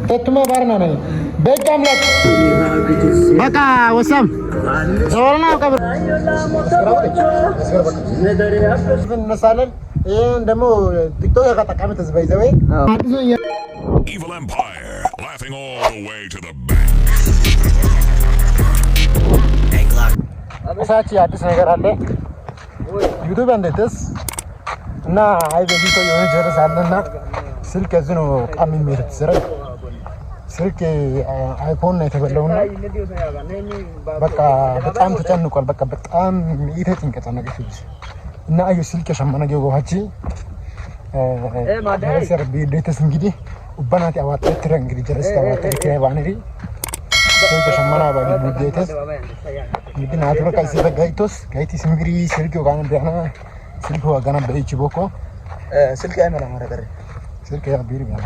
ተቱማ ባርና ነኝ በቃም ለክ በቃ ወሰም ዞርና ቀብር ነሳለን ይሄን ደግሞ ቲክቶክ ያቀጣቀመ ተዝባይዘው Evil Empire laughing all the way to the bank. አሳቺ አዲስ ነገር አለ ዩቲዩብ እንደተስ እና አይ በዲቶ የሆነ ጀረስ አለና ስልክ እዚህ ነው ቃሚ የሚሄድ ስራ ስልክ አይፎን ነው የተበላውና በቃ በጣም ተጨንቋል በቃ በጣም ይተጭንቀት ነገርሽ እና አዩ ስልክ ሸማነ ገባች ማደረሰር ቢደተስ እንግዲህ ወባናት ያዋጣት ትረ እንግዲህ ጀረስ ያዋጣት ትረ ባነሪ ስልክ ሸማና ባዲ ቢደተስ እንግዲህ ናቱራ ካይሲ በጋይቶስ ጋይቲስ እንግዲህ ስልክ ወጋና ቢያና ስልክ ወጋና በይቺ ቦኮ ስልክ አይመራ ማረገረ ስልክ ያ ቢሪ ጋር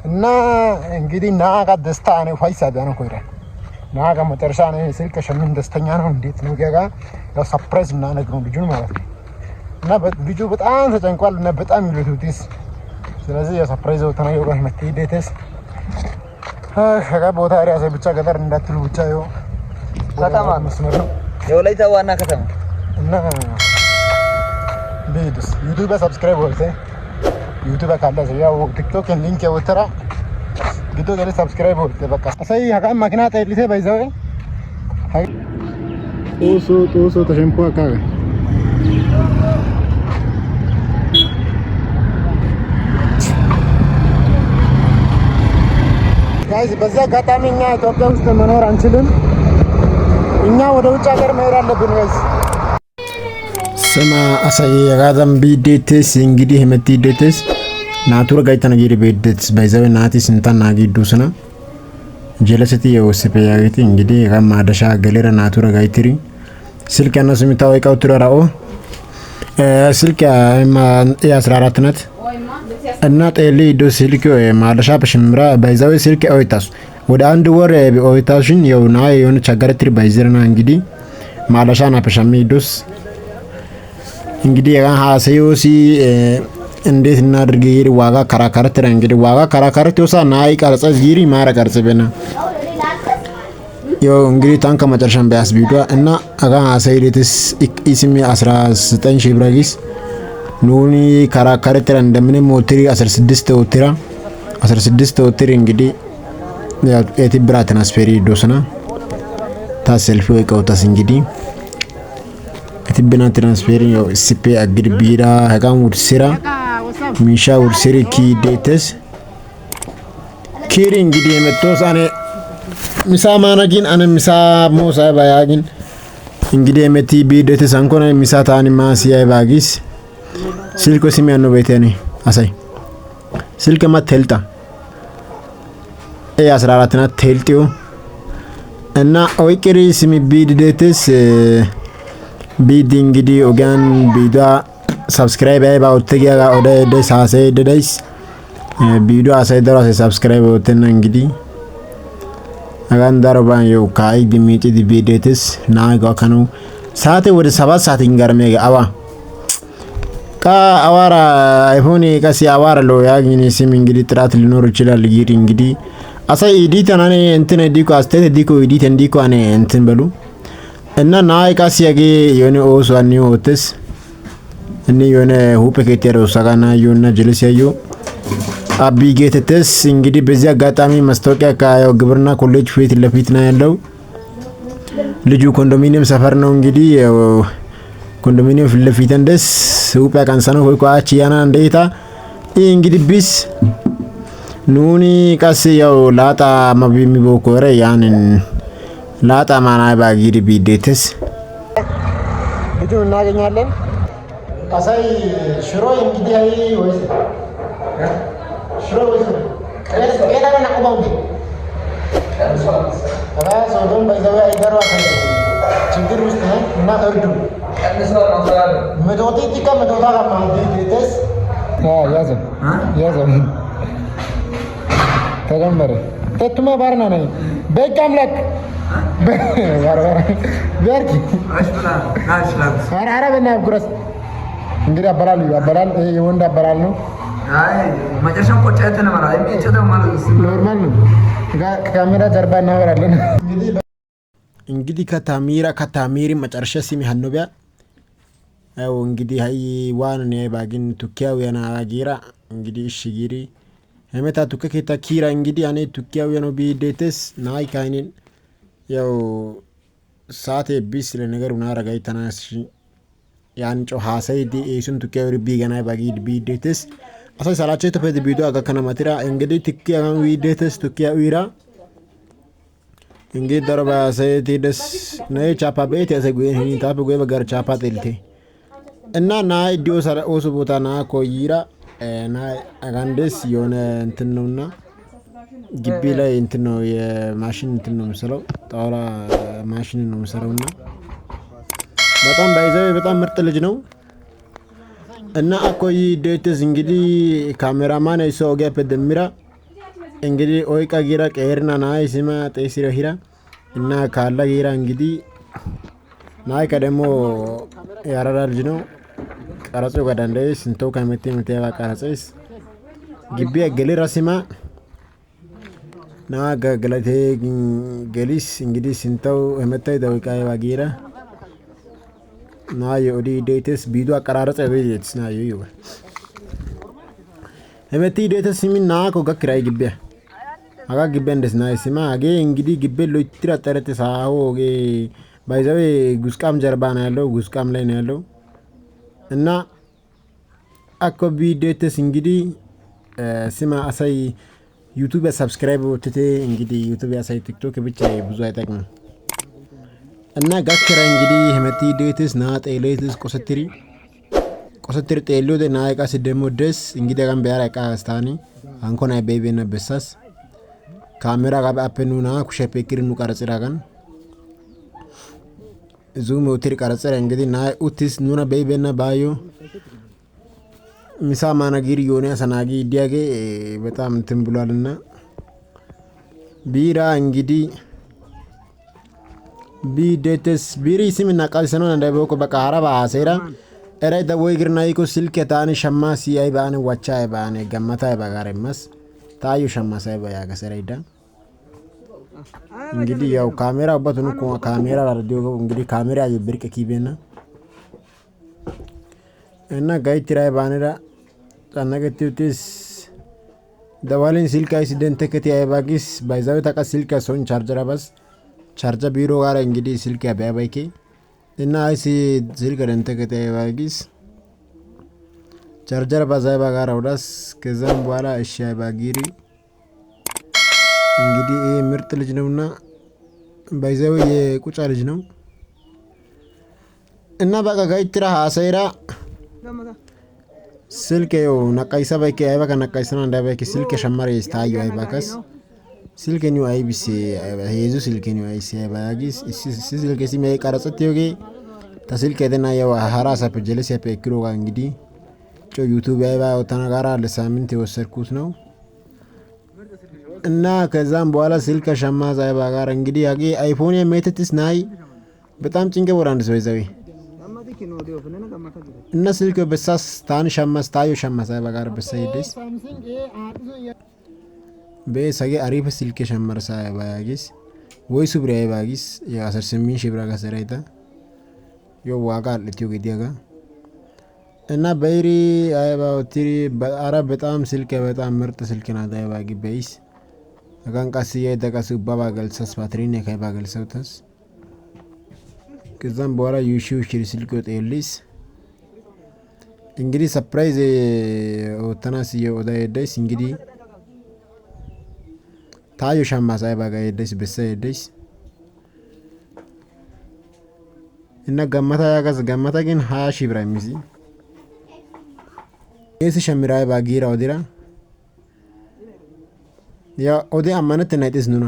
እና እንግዲህ ናጋ ደስታ ነው ፋይሳ ቢያና ኮይራ ናጋ መጨረሻ ነው ስልክ ሸምን ደስተኛ ነው እንዴት ነው ገጋ ያው ሰርፕራይዝ እና ነገሩ ልጁ ማለት ነው እና ልጁ በጣም ተጨንቋል እና በጣም ይሉትስ ስለዚህ ያው ሰርፕራይዝ ወተናዩ ጋር መጥተይደተስ ቦታ አሪያ ብቻ ገጠር እንዳትሉ ብቻ ይው ከተማ መስመር ነው የወላይታ ዋና ከተማ እና ቢድስ ዩቲዩብ ሰብስክራይብ ወርተ ዩቲዩብ ካለ ያው ቲክቶክ ሊንክ ያወጣራ ጊዶ ገለ ሰብስክራይብ ወርተ በቃ አሳይ ሀቃም ማኪና ጠይልቴ ባይዛው ኦሶ ተሸምፖ አካባቢ ጋይስ በዛ አጋጣሚኛ ኢትዮጵያ ውስጥ መኖር አንችልም እኛ ወደ ውጭ ሀገር መሄድ አለብን ጋይስ ስማ አሳይ ያጋዛም ቢዴትስ እንግዲህ የምትዴትስ ናቱራ ጋይታ ነገር ቢዴትስ ባይዛው ናቲ ስንታና ጊዱስና ጀለሰቲ የወስፔያዊት እንግዲህ ከማደሻ ገለረ ናቱራ ጋይትሪ ስልክ ያነሱ የሚታወቀው ትራራኦ ስልክ ያ14 ነት እና ጤሊ ዶ ስልክ ማለሻ በሽምራ ባይዛው ስልክ አይታስ ወደ አንድ ወር ቢኦይታሽን የውና የሆነ ቸገረትሪ ባይዘርና እንግዲህ ማለሻና በሽሚዶስ እንግዲህ ሀሰዮሲ እንዴት እናድርግ ይሄ ዋጋ ከራካረትራ እንግዲህ ዋጋ ከራካረት ወሳ ናይ ቀርጸ ዚሪ ማራ ቀርጸ በና ያው እንግዲህ ታንከ መጨረሻም ቢያስ ቢዷ እና አጋ ሀሰይደትስ ኢስሚ 19 ሺህ ብራጊስ ኑኒ ከራካረትራ እንደምን ሞትሪ 16 ኦትራ እንግዲህ ያው ኤቲብራ ትራንስፈሪ ዶስና ታሰልፊ ወይ ቀውታስ እንግዲህ ኤቲብና ትራንስፈሪ ያው ሲፒ አግድ ቢራ ሀጋም ውድስራ ሚሻ ውድስሪ ኪዴተስ ኪሪ እንግዲህ የመጣው ሳኔ ሚሳ ማናጊን አነ ሚሳ ሞሳ ባያጊን እንግዲህ የመቲ ቢዴተስ አንኮና ሚሳ ታኒ ማሲያ ባጊስ ስልኮ ሲሚያኖ ቤተኔ አሳይ ስልክ ማተልጣ የ14 ናት ቴልቲዮ እና ኦይቅሪ ስሚ ቢድደትስ ቢድ እንግዲህ ኦጋን ቢዳ ሰብስክራይብ አይ ባውትጊያ ኦደ ደስ አሳይ ደዳይስ ቢዱ አሳይ ደራስ ሰብስክራይብ ወተና እንግዲህ አጋን ዳርባን የው ካይ ቢሚቲ ቢድደትስ ናጋ ከኑ ሰዓት ወደ 7 ሰዓት እንጋርሜ አባ አዋራ አይፎን ከሲ አዋራ ሎ ያግኒ ሲም እንግዲህ ጥራት ሊኖር ይችላል ይሪ እንግዲህ አሳይ ኤዲት አናኔ እንትን ዲኮ አስተት ዲኮ ኤዲት እንዲኮ አኔ እንትን በሉ እና ናይ ካሲ ያጌ የሆነ ኦስ ዋኒዮ ወተስ እኔ የሆነ ሁፕ ከቴሮ ሳጋና የሆነ ጀለስ ያዩ አቢ ጌተተስ እንግዲህ በዚህ አጋጣሚ ማስታወቂያ ካየው ግብርና ኮሌጅ ፊት ለፊት ነው ያለው ልጁ ኮንዶሚኒየም ሰፈር ነው እንግዲህ ኮንዶሚኒየም ፊት ለፊት እንደስ ሁፕ ያካንሳነው ወይ ቋች ያና እንደይታ እንግዲህ ቢስ ኑኒ ቀስ ያው ላጣ ማብ የሚቦኮረ ያንን ላጣ ማና ባጊሪ ቢዴትስ ልጁ እናገኛለን አሳይ ሽሮ እንግዲህ አይ ወይስ ሽሮ ወይስ ቀዳና ናቁባው ራስ ወዶን ባይዘው አይደረው ችግር ውስጥ ነው እና እርዱ መዶቲ ቲካ መዶታ ማን ቢዴትስ ያዘ ተጀመረ ተቱማ ባርና ነኝ በቃ አምላክ ቢያርኪ አራራ በና ጉራስ እንግዲህ አበላል የወንድ አበላል ነው አይ መጨረሻም ቆጫት ነው ማለት የሚጨተው ማለት ኖርማል ነው። ካሜራ ጀርባ እናወራለን። እንግዲህ ከታሚሪ መጨረሻ ሲሚ ሀኖቢያ ያው እንግዲህ ሀይ ዋን ነው ባግን ቱኪያው ያና ጊራ እንግዲህ እሺ ጊሪ ሄመታ ቱከከታ ኪራ እንግዲህ አኔ ቱኪያው ያኖ ቢዴተስ ናይ ካይኔን ያው ሳቴ ቢስ ለነገር ና ረጋይ ተናስ ያንጮ ሀሰይዲ ኤሱን ቱኪያው ሪቢ ገናይ ባጊ ቢዴተስ አሳይ ሳላቸው ተፈደ ቢዶ አጋ ከነማትራ እንግዲህ ቱኪያው ቢዴተስ ቱኪያው ይራ እንግዲህ ደረባ ሳይቲ ደስ ነይ ቻፓ ቤት ያሰጉኝ ሂኒ ታፕ ጎይ በጋር ቻፓ ጤልቴ እና ና ዲዮ ሰራ ኦሱ ቦታ ና ኮይራ ና አጋንደስ የሆነ እንትን ነውና ግቢ ላይ እንትን ነው የማሽን እንትን ነው መሰለው ጣውላ ማሽን ነው መሰለውና በጣም ባይዘው በጣም ምርጥ ልጅ ነው። እና አኮይ ዴትስ እንግዲህ ካሜራማን አይሶ ኦገፕ ደምራ እንግዲህ ኦይቃ ጊራ ቀርና ናይ ሲማ ጤሲራ ሂራ እና ካላ ጊራ እንግዲህ ናይ ከደሞ ያራዳ ልጅ ነው። ቀረጾ ጋዳንደይ ስንተው ከመቴ መቴባ ቀረጽስ ግቢ ገሊ ራሲማ ና ገለቴ ገሊስ እንግዲህ ስንተው ህመታይ ደውቃይ ዋጊራ ና የኦዲ ዴትስ ቢዱ አቀራረጽ ቤትስ ና ይዩ ህመቲ ዴትስ ሲሚና ኮ ገክራይ ግቢ አጋ ግቢ እንደስ ና ሲማ አጌ እንግዲህ ግቢ ሎይትራ ጠረተ ሳው ኦጌ ባይዘዌ ጉስቃም ጀርባ ነው ያለው ጉስቃም ላይ ነው ያለው። እና አኮ ቢዴትስ እንግዲህ ስማ አሳይ ዩቲዩብ ሰብስክራይብ ወጥቴ እንግዲህ ዩቲዩብ ያሳይ ቲክቶክ ብቻ ብዙ አይጠቅም። እና ጋከራ እንግዲህ ህመቲ ዴትስ ና ጤሌትስ ቆሰትሪ ጤሎ ና አይቃስ ደሞ ደስ እንግዲህ ጋም ቢያራ አይቃ ስታኒ አንኮና ቤቤና በሳስ ካሜራ ጋር አፕኑና ኩሸ ፔክሪኑ ቀረጽራጋን ዙም ወትሪ ቀረጽራ እንግዲህ ና ኡቲስ ኑና ቤቤና ባዮ ሚሳ ማናጊር ዮኒያ ሰናጊ ዲያጌ በጣም እንትን ብሏልና ቢራ እንግዲህ ቢዴትስ ቢሪ ሲምና ቃል ሰኖን እንዳይበቆ በቃ አረባ አሰራ እረ ደወይ ግርና ይኮ ስልክ ታኒ ሸማሲ አይባኔ ዋቻ አይባኔ ገመታ አይባጋረመስ ታዩ ሸማሳ አይባያ ገሰረይዳ እንግዲህ ያው ካሜራ በቱን ካሜራ ራዲዮ እንግዲህ ካሜራ ይብርቅ ኪቤና እና ጋይትራይ ባነራ ጻነገቲውቲስ ደዋሊን ሲልካ ኢንሲደንት ከቲ አይባጊስ ባይዛው ታቃ ሲልካ ሶን ቻርጀር አባስ ቻርጀር ቢሮ ጋር እንግዲህ ሲልካ ያባይኬ እና አይሲ ሲልካ ደንተ ከቲ አይባጊስ ቻርጀር ባዛይ ባጋራ ወዳስ ከዛም በኋላ እሺ አይባጊሪ እንግዲህ ይሄ ምርጥ ልጅ ነውና ባይዛው የቁጫ ልጅ ነው። እና በቃ ጋይትራ ሀሰይራ ስልክ ነው ነቃይሳ ባይከ አይባካ ነቃይሳ እንዳባይከ ስልክ ሸማሪ ስታዩ አይባካስ ስልክ ነው አይቢሲ ሄዙ ስልክ ነው አይሲ አይባጊስ ስልክ ሲሚ ቀረጽት ይወጌ ተስልክ ደና ያው ሀራሳ ፕጀለስ ያፔክሮ ጋር እንግዲህ ጮ ዩቲዩብ አይባ ወተናጋራ ለሳምንት የወሰድኩት ነው። እና ከዛም በኋላ ስልክ ሸማ ዛይባ ጋር እንግዲህ ያጌ አይፎን የሜትትስ ናይ በጣም ጭንቀ ወራንስ ባይዛዊ እና ስልክ በሳስ ታን ሸማስ ታዩ ሸማስ አይባ ጋር በሰይደስ በሰጌ አሪፍ ስልክ ሸመርሳ አይባጊስ ወይ ሱብሪ አይባጊስ የ18 ሺህ ብር ጋሰራይታ ዮ ዋጋ ለቲዮ ገዲያጋ እና በይሪ አይባው ትሪ አረ በጣም ስልክ በጣም ምርጥ ስልክ ናት አይባጊ በይስ አጋንቃስዬ ደቃስ ባባ ገልሰስ ባትሪን የካይ ባገልሰውተስ ከዛም በኋላ ዩሺው ስልክ ወጤልስ እንግዲህ ሰርፕራይዝ ወተናስ የወዳይ ደስ እንግዲህ ታዩ ሻማሳይ ባጋይ ደስ በሰይ ደስ እና ገመታ ያጋዝ ገመታ ግን 20 ሺህ ብር የሚዚ ኤስ ሸሚራይ ባጊራ ወዲራ ያ ኦዲ አማነት ናይጥስ ኑና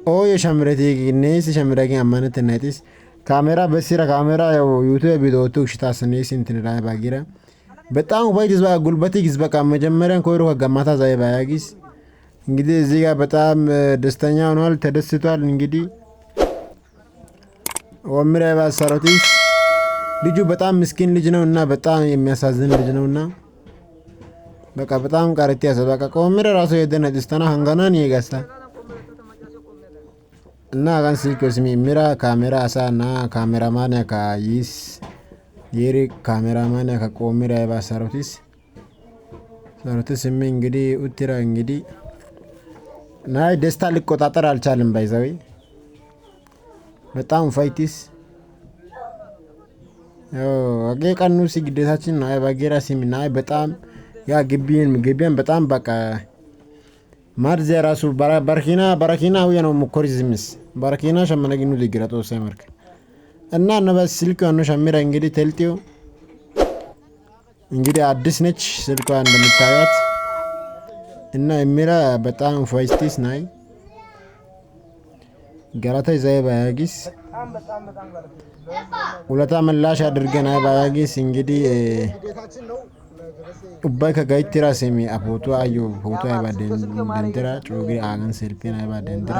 ኦ የሸምረቲ ግኔስ ሸምራጊ አማነት ናይጥስ ካሜራ በሲራ ካሜራ ያው ዩቲዩብ ቪዲዮ ቱክሽታ ሰኔስ እንትን ላይ ባጊራ በጣም ወይድስ ጉልበቲ ግዝ በቃ መጀመሪያን ኮይሮ ከገማታ ዛይ ባያጊስ እንግዲህ እዚህ ጋር በጣም ደስተኛ ሆኗል፣ ተደስቷል። እንግዲህ ወምራ ባሰራቲስ ልጁ በጣም ምስኪን ልጅ ነውና በጣም የሚያሳዝን ልጅ ነውና በቃ በጣም ቀረቲ ያሰ በቃ ቆምረ ራሱ የደነ ድስተና hanganaan eegasa እና ጋን ሲልክ ስሚ ሚራ ካሜራ አሳና ካሜራማን ያካይስ የሪ ካሜራማን ያካ ቆምረ ያባሰሩትስ ሰሩትስ ምን እንግዲህ ኡትራ እንግዲህ ናይ ደስታ ሊቆጣጠር አልቻለም ባይዘው በጣም ፋይቲስ አገ ቀኑ ሲግደታችን ናይ ባጌራ ሲሚ ናይ በጣም ያ ግቢያን በጣም በቃ ማርዘ ራሱ በረኪና ወይ ነው ሙኮሪዝምስ በረኪና ሸመነግኑ ሊግራቶ ሰመርክ እና ነበስ ስልክ ነው ሸሚራ እንግዲህ ተልቲው እንግዲህ አዲስ ነች ስልኳ እንደምታዩት እና ሚራ በጣም ፋይስቲስ ናይ ገራታ ይዘይ ባያጊስ ሁለታ ምላሽ አድርገናይ ባያጊስ እንግዲህ ኡባይ ከጋይትራ ሰሚ አፎቶ አዩ ፎቶ አይባደን ደንትራ ጮግሪ አገን ሴልፊን አይባደንትራ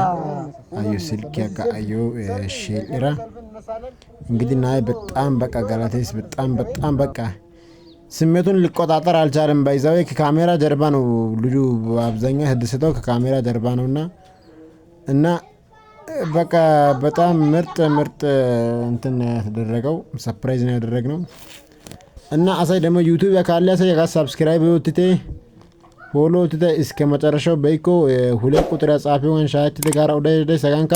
አዩ ስልክ ያካ አዩ ሼራ እንግዲህ ናይ በጣም በቃ ገራታይስ በጣም በቃ ስሜቱን ሊቆጣጠር አልቻለም ባይዛው ከካሜራ ጀርባ ነው ልጁ አብዛኛው ህድስተው ከካሜራ ጀርባ ነውና እና በቃ በጣም ምርጥ እንትን ያደረገው ሰርፕራይዝ ነው ያደረግነው እና አሳይ ደግሞ ዩቲዩብ ያካለ አሳይ ጋ ሰብስክራይብ ወጥቴ ፎሎ ወጥቴ እስከ መጨረሻው በይኮ ሁለት ቁጥር ያጻፈውን ሻት ጋር ወደ ሰጋንካ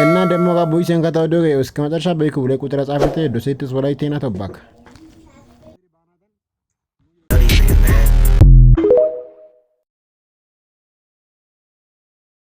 እና ደግሞ ጋ ቦይሰን ካታው እስከ መጨረሻ በይኮ ሁለት ቁጥር ያጻፈተ ዶሴትስ ወላይቴና ተባካ